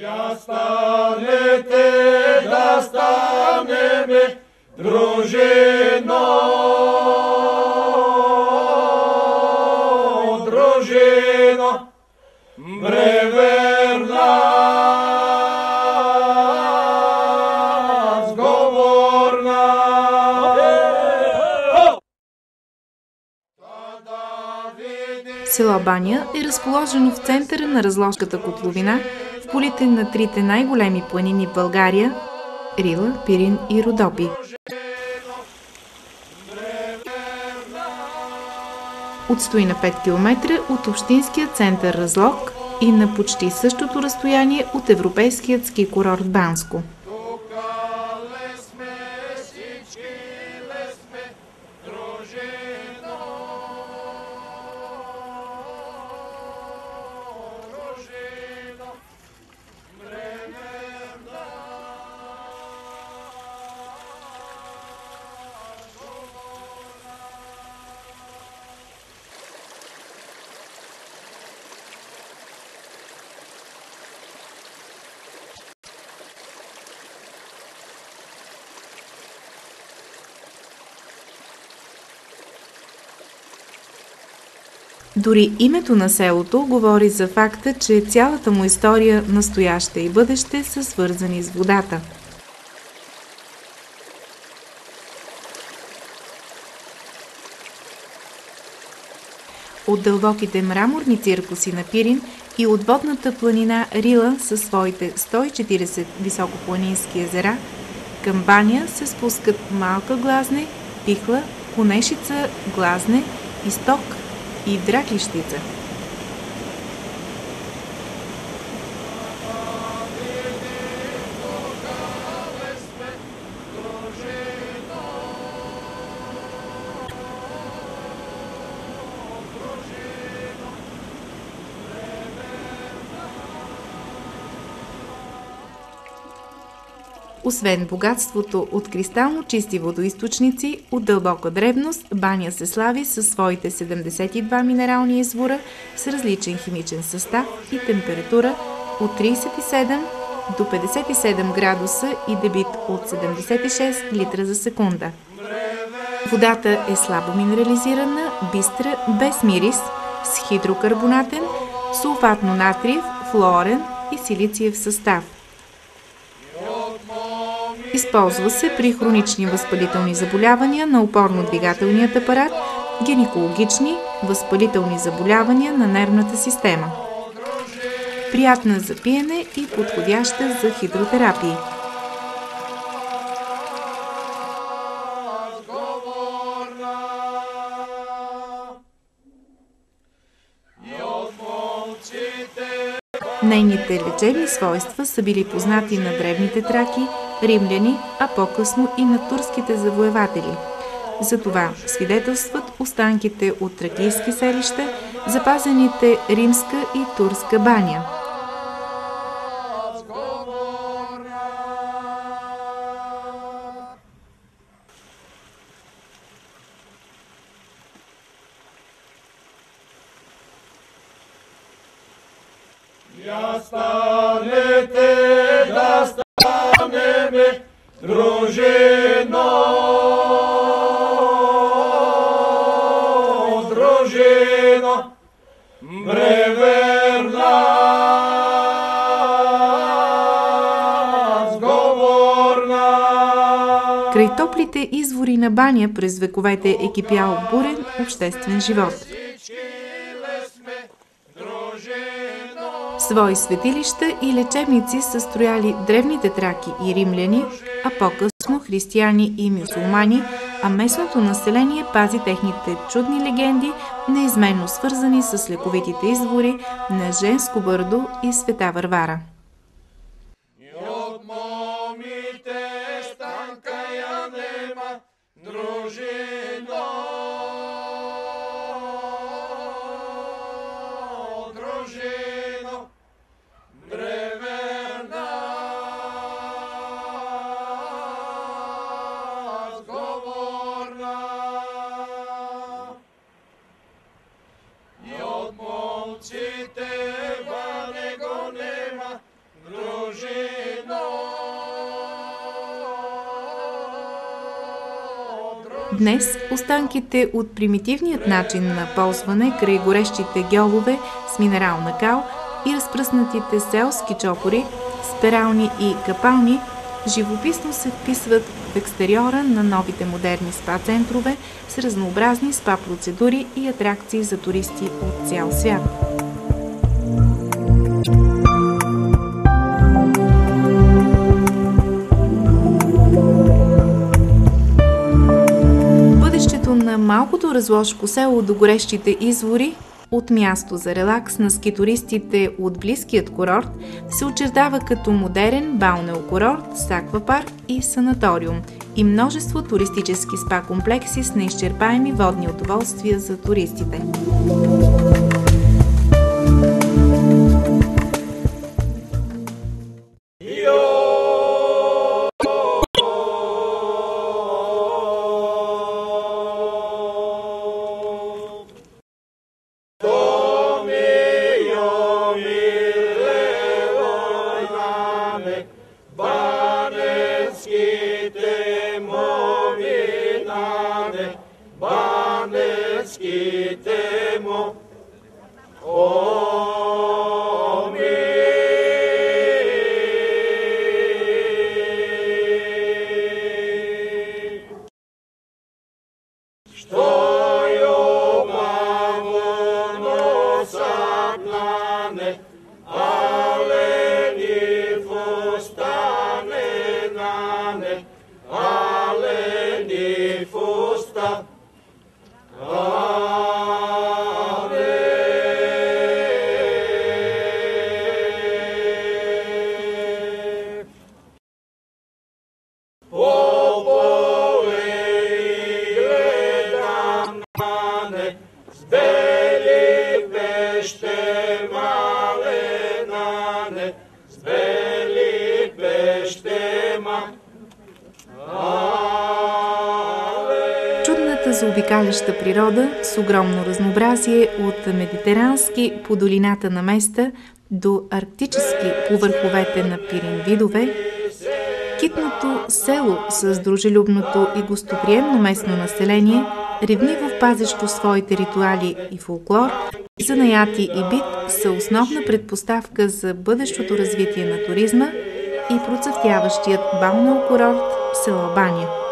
Я станете да станеме дружино, дружино, бреверна сговорна. Село Баня е разположено в центъра на Разложката котловина, в полите на трите най-големи планини в България – Рила, Пирин и Родопи. Отстои на 5 км от общинския център Разлог и на почти същото разстояние от европейският ски курорт Банско. Дори името на селото говори за факта, че цялата му история, настояще и бъдеще, са свързани с водата. От дълбоките мраморни циркуси на Пирин и от водната планина Рила със своите 140 високопланински езера, към Баня се спускат Малка Глазне, Пихла, Конешица, Глазне, Изток и Драклищица. Освен богатството от кристално чисти водоизточници, от дълбока древност, Баня се слави със своите 72 минерални извора с различен химичен състав и температура от 37 до 57 градуса и дебит от 76 литра за секунда. Водата е слабо минерализирана, бистра, без мирис, с хидрокарбонатен, сулфатно-натриев, флуорен и силициев състав. Използва се при хронични възпалителни заболявания на опорно-двигателният апарат, гинекологични, възпалителни заболявания на нервната система. Приятна за пиене и подходяща за хидротерапии. Нейните лечебни свойства са били познати на древните траки, римляни, а по-късно и на турските завоеватели. Затова свидетелстват останките от тракийски селища, запазените римска и турска баня. Я станете да станеме дружино, дружино, бреверна сговорна. Край топлите извори на Баня през вековете е кипял бурен обществен живот. Свои светилища и лечебници са строяли древните траки и римляни, а по-късно християни и мюсюлмани, а местното население пази техните чудни легенди, неизменно свързани с лековитите извори на Женско бърдо и Света Варвара. Днес останките от примитивният начин на ползване край горещите гьолове с минерална кал и разпръснатите селски чопори с перални и капални живописно се вписват в екстериора на новите модерни спа-центрове с разнообразни спа-процедури и атракции за туристи от цял свят. Бъдещето на малкото разложко село до горещите извори от място за релакс на скитуристите от близкият курорт се очертава като модерен балнеокурорт с аквапарк и санаториум и множество туристически спа-комплекси с неизчерпаеми водни удоволствия за туристите. Чудната заобикаляща природа с огромно разнообразие от медитерански по долината на Места до арктически по върховете на Пирин видове, китното село с дружелюбното и гостоприемно местно население, ревниво пазещо своите ритуали и фолклор, занаяти и бит са основна предпоставка за бъдещото развитие на туризма и процъфтяващият балнеокурорт село Баня.